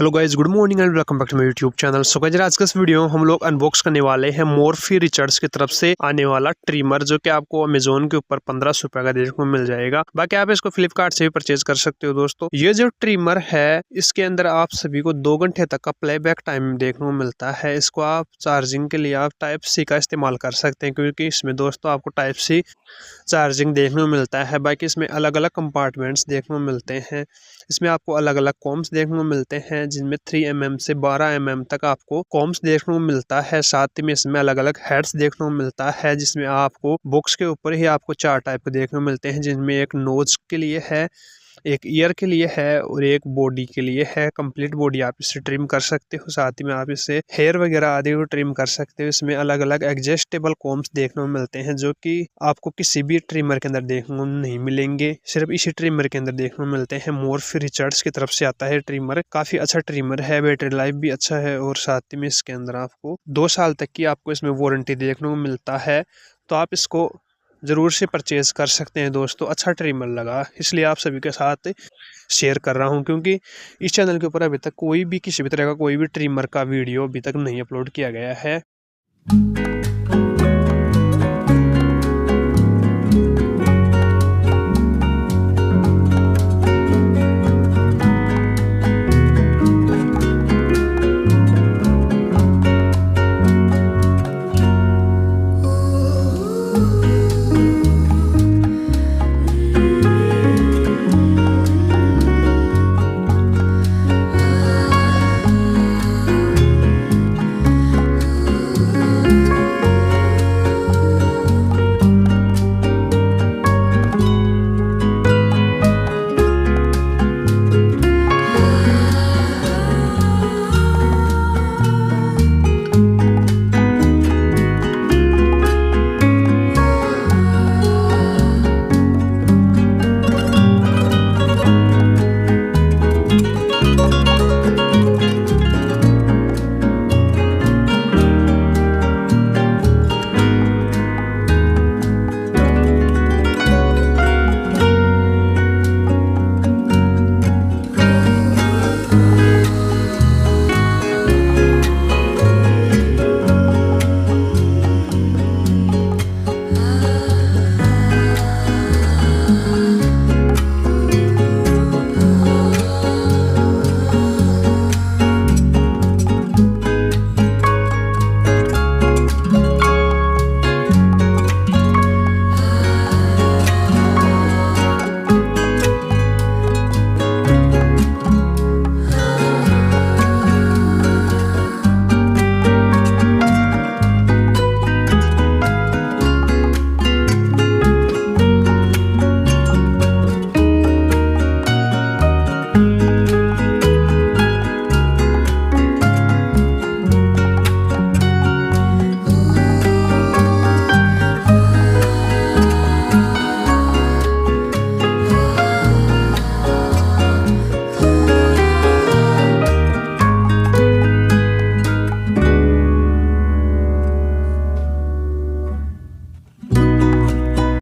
Hello guys, good morning and welcome back to my YouTube channel. So guys, आज का इस video हम लोग अनबॉक्स करने वाले हैं मोरफी रिचर्ड्स की तरफ से आने वाला ट्रिमर, जो कि आपको अमेजोन के ऊपर 1500 रुपए का देखने को मिल जाएगा। बाकी आप इसको फ्लिपकार्ट से भी परचेज कर सकते हो। दोस्तों, ये जो ट्रिमर है, इसके अंदर आप सभी को 2 घंटे तक का प्लेबैक टाइम देखने को मिलता है। इसको आप चार्जिंग के लिए आप टाइप सी का इस्तेमाल कर सकते हैं, क्योंकि इसमें दोस्तों आपको टाइप सी चार्जिंग देखने को मिलता है। बाकी इसमें अलग अलग कंपार्टमेंट्स देखने को मिलते हैं। इसमें आपको अलग अलग कॉम्स देखने को मिलते हैं, जिनमें 3 mm से 12 mm तक आपको कॉम्स देखने को मिलता है। साथ ही में इसमें अलग अलग हेड्स देखने को मिलता है, जिसमें आपको बॉक्स के ऊपर ही आपको 4 टाइप के देखने को मिलते हैं, जिनमें एक नोज के लिए है, एक ईयर के लिए है और एक बॉडी के लिए है। कंप्लीट बॉडी आप इससे ट्रिम कर सकते हो। साथ ही में आप इससे हेयर वगैरह आदि को ट्रिम कर सकते हो। इसमें अलग अलग एडजस्टेबल कॉम्स देखने को मिलते हैं, जो कि आपको किसी भी ट्रिमर के अंदर देखने को नहीं मिलेंगे, सिर्फ इसी ट्रिमर के अंदर देखने को मिलते हैं। मोरफी रिचर्ड्स की तरफ से आता है ट्रिमर। काफी अच्छा ट्रिमर है, बैटरी लाइफ भी अच्छा है और साथ ही में इसके अंदर आपको 2 साल तक की आपको इसमें वारंटी देखने को मिलता है। तो आप इसको ज़रूर से परचेज़ कर सकते हैं। दोस्तों, अच्छा ट्रिमर लगा, इसलिए आप सभी के साथ शेयर कर रहा हूं, क्योंकि इस चैनल के ऊपर अभी तक कोई भी किसी भी तरह का कोई भी ट्रिमर का वीडियो अभी तक नहीं अपलोड किया गया है।